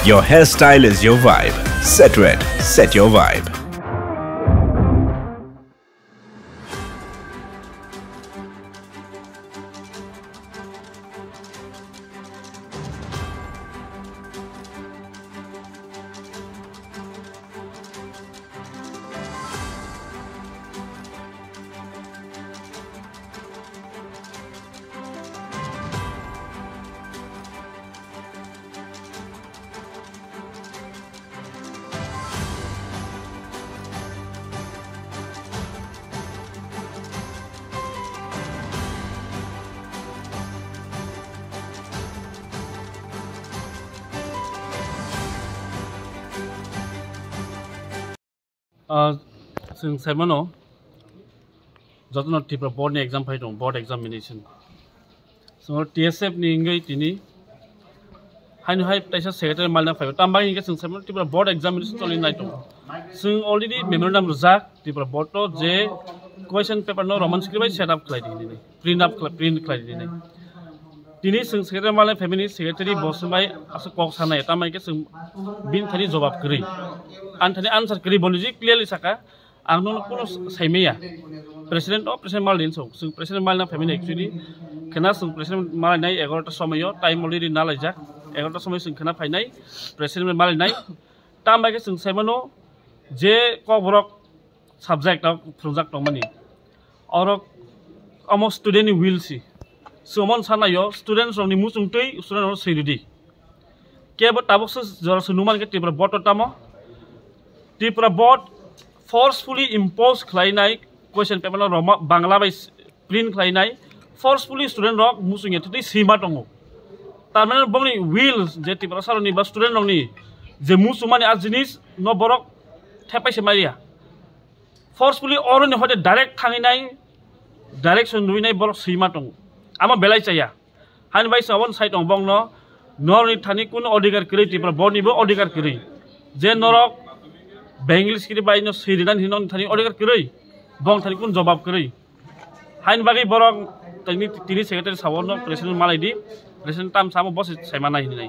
Your hairstyle is your vibe. Set Red, set your vibe. जों साइमोनाव जतन Tripura board exam phi दं board examination जों TSF नि इंगै दिनै हायनो हाय ताइसा सेक्रेटारि मालना फाइ तामबा इंगै जों साइमोन त्रिपुरा बोर्ड एग्जामिनेशन चलि नाय दं जों अलरेडी मेमोरेंडम रुजाक त्रिपुरा बोर्ड तो जे क्वेश्चन पेपर नो रोमान स्क्रिप्ट सेट अप खालाय दिनै प्रिंट खालाय दिनै जों सेक्रेटारि मालना फेमिलि सेक्रेटारि बसबाय आसो कक सानाय तामायके जों बिन थानि जवाब करै आन थानि आन्सार करै बनिजि क्लियरलि साका आंनो कोनो साइमेया प्रेसिडेंट मालदिन सौ जों प्रेसिडेंट मालना फेमिलि एक्चुअली केना जों प्रेसिडेंट मालनाय 11टा समय टाइम अलरेडी नालायजा 11टा समय जों केना फाइनाय प्रेसिडेंट मालनाय तामायके जों साइमनो जे कबरक सब्जेक्ट प्रोजेक्ट मानि और अमो स्टूडेंट विल सी सोमन सानायो स्टूडेंट्स रंनि मुसुंतै स्टूडेंट सैरिदि केबो ताबक्स जरा सुनुमान के त्रिपुरा बोर्ड तामो त्रिपुरा बोर्ड forcefully impose खालायनाय क्वेश्चन पेपर नो बांग्ला बाय प्रिंट खालायनाय forcefully स्टूडेंट रक मुसुंगे थि सीमा दङ तारमाने बंनि विल जे त्रिपुरा सारनि बा स्टूडेंट रंनि जे मुसुमानि आ जिनिस न बरक थेपाइसे मारिया forcefully अरनि हते डाइरेक्ट थांगिनाय डाइरेक्शन नुइनाय बरक सीमा दङ आमा बेलाय चाया हान बाय सावन साइड दं बंग न नरनि थानि कुन अधिकार करै त्रिपुरा बोर्डनिबो अधिकार करै जे नरक बेंगलिस की बाई नो सिरिनान हिनन थानी अधिकार करै बंग थानी कुन जवाब करै हाइन बागै बरक तनि तिनि सेक्रेटारि सावन प्रेसिडेंट मालायदि प्रेसिडेंट ताम सामो बस साइमाना हिनै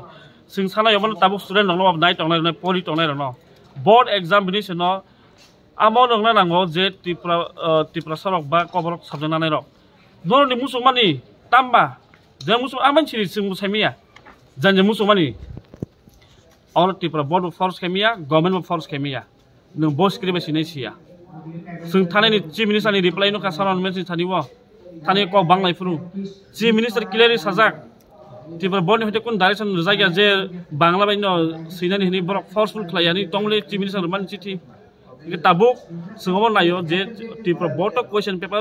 जों साना यमन ताबु स्टूडेंट नंगौ नाय तंनाय परि तंनाय रनो बोर्ड एग्जामिनेशन न आमो नंना नांगौ जे त्रिपुरा सरक बा कबरक साबजानानै रक नरनि मुसुमानि तामबा जे मुसु आमान सिरि जों मुसाइमिया जानजे मुसुमानि और त्रिपुरा बोर्ड फोर्स केमिया गवर्नमेंट फोर्स केमिया नों बस क्रिबे सिनाय सिया जों थानायनि चीफ मिनिस्टारनि रिप्लाइ नो कासारान मेसेज थानिव थानि को बांलाय फुरु चीफ मिनिस्टार क्लियरलि साजाक त्रिपुरा बोर्ड हते कुन डाइरेक्शन जायगा जे बांला बायनो सिनानि हिनि बरक फोर्सफुल खलायानि तंले चीफ मिनिस्टार मान चिठी ताबुक जोंबो नायो जे Tripura board question paper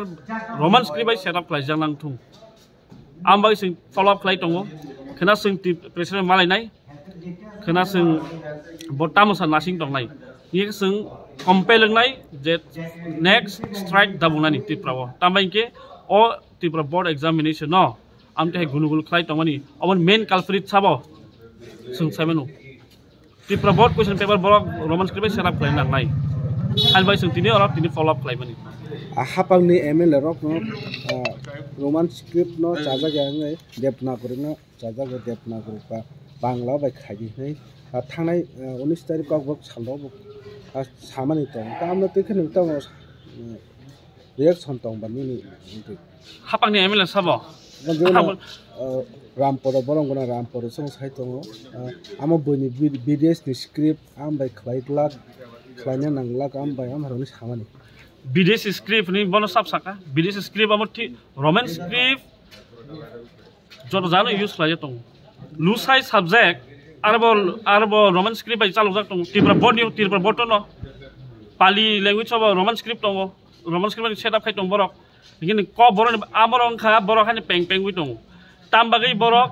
Roman script set up खालाय जानां थुं आमबाय जों फॉलो अप खालाय दङ खोना जों प्रेसिडेंट मालायनाय खोना जों बटामसा नासिं दंनाय ये जों कम्पेलनाय जे नेक्स्ट स्ट्राइक दाबुनानि त्रिपुराव तामायके अ त्रिपुरा बोर्ड एग्जामिनेशन न आमते गुनुगुल खालाय दंमानि अमन मेन काल्प्रिट साबो जों साइमेनु त्रिपुरा बोर्ड क्वेश्चन पेपर बरक रोमान स्क्रिप्ट सेट अप खालाय नांनाय हालबाय जों तिनि अरब तिनि फॉलो अप खालायमानि हापांनि एमएलए रक न रोमान स्क्रिप्ट न चाजा गांगै देबनागरी न चाजा ग देबनागरी बा बांला बाय खायदिनै थांनाय 19 तारिख का सालदो सामानि दं तामनो तेखन नोंथां रिएक्शन दं बानि हापांनि एमएलए साबो रामपुर बरंगना रामपुर सं साइट दं आम बनि बीडीएस नि स्क्रिप्ट आम बाय खलायला खलायनो नांला आम बाय आम हरनि सामानि बीडीएस स्क्रिप्ट नि बनो साब साका बीडीएस स्क्रिप्ट आम रोमान स्क्रिप्ट जरो जानो यूज खालाय दं लुसाइ सब्जेक्ट आरबो रोमान स्क्रिप्ट बाय चालु जाक दं त्रिपुरा बोर्ड न पाली लैंग्वेज अब रोमान स्क्रिप्ट दं रोमान स्क्रिप्ट सेट अप खाय दं बरक लेकिन क बरक आमर अंखा बरक हानि पें पें wi दं ताम बागै बरक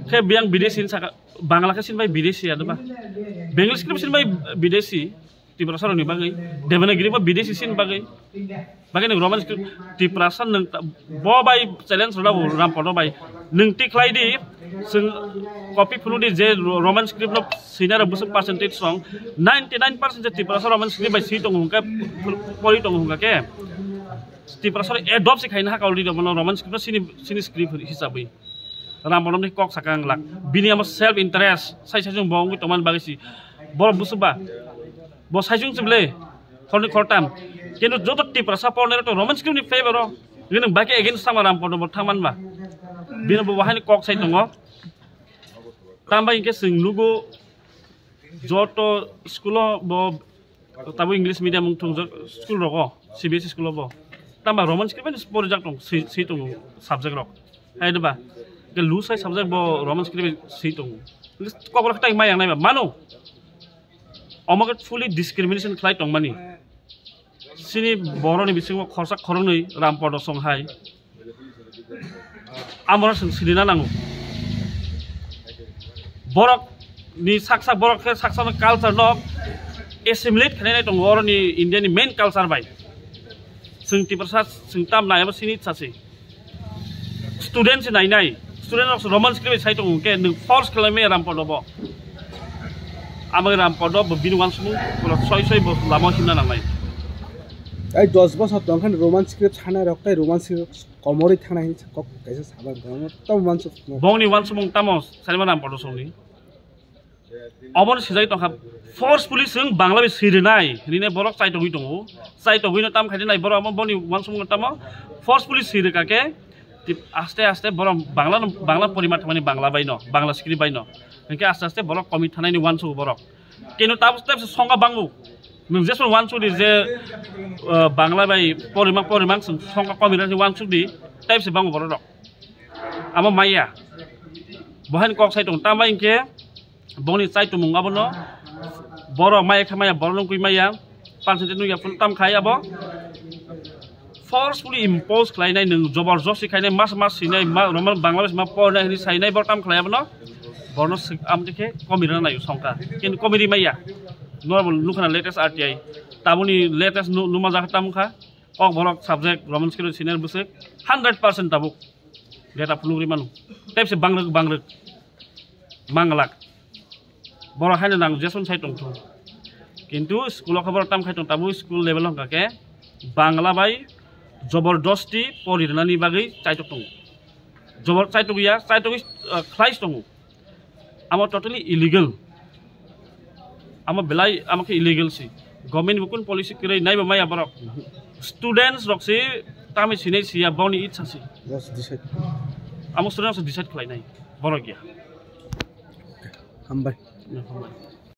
ke biang bidesi saka bangla ke sin bai bidesi ada ba bengal script sin bai bidesi Tiprasar ni bagai Devanagiri ba bidesi sin bagai ni Roman script Tiprasar nang bo bai challenge ra ram podo bai nang ti khlai di sing copy phunu di je Roman script no sinara bus percentage song 99% je Tiprasar Roman script bai si tong hungka poli tong hungka ke Tiprasar adopt sikhaina ha kauli do Roman script sini script hisabai ram podo ni kok sakang lak bini ama self interest sai sai jong bong toman bagai si bor busuba bos hajung sebelah, kalau ni kortam, kini jodoh Tiprasar porner itu Roman script ni favor, ini bagi against sama rampor nomor taman bah, bina bawahan ni kok saya tunggu, tambah ingke sing lugu, jodoh sekolah bo, tabu English medium mungtung sekolah roko, CBSE sekolah bo, tambah Roman script ni project tong, si tunggu subject rok, ada bah, ke lu saya subject bo Roman script si tunggu, kok orang kita yang mayang naik bah, mano. Amagat fully discrimination khlai tongmani sini boroni bisingo khorsa khorongni rampodo songhai amora silina nangu borok ni saksa borok ke saksa no culture no assimilate khanai tong oroni India ni main culture bai sing Tiprasar sing tam nai ba sini chase students nai student of Roman script sai tong ke ning force khlame rampodo bo আমার রামপদ বিনুয়ান সমু ছয় লামা হিমনা নামাই এই 10 বছর তখন Roman script ছানা রক্তাই Roman script কমরি থানা হিন cock কাইসে সাবান গমত তো মানস বংনি ওয়ান সমু তামস সাইমা রামপদ সমনি অবন সিজাই তখা ফোর্স পুলিশ जों বাংলাদেশ সিরনাই রিনে বরক চাই তগি দङ চাই তগিনো তাম খাইতে নাই বরক আমন বনি ওয়ান সমু তাম ফোর্স পুলিশ সিরকাকে আস্তে আস্তে বরক বাংলা পরিমাণ মানে বাংলা বাইন বাংলা স্ক্রিপ্ট বাইন Engke aste borok komit thanai ni wansu borok kenu tab songa bangu nung jeson wansu di je bangla bai porimang songa komit ni wansu di type se bangu borok ama maya bohan kok sai tong tama engke boni sai tu munga bono borok maya khamaya borong kui maya pansete nu ya pun tam khai abo forcefully impose khlainai nung joborjosti khainai mas sinai roman bangladesh ma pornai ni sainai bor tam khlai abono Borno amtike komira na yu songka kin komiri maya normal lukana latest RTI tabuni latest numa jaka tamukha ok borok subject Roman script senior busek 100% tabuk data peluri manu type se bangrek manglak borok haina nang jeson sai tong thong kintu school khabar tam khai tong tabu school level hongka ke bangla bai jobordosti porirnani bagai chaitok tong jobor chaitok ya chaitok khlais tong Ama totally illegal. Ama belai ama ke illegal si. Government bukun policy kira nai ba maya borok. Students rok si tami sinai sia boni itsa si. Yes, decide. Ama students decide khlai nai. Borok ya. Hambai.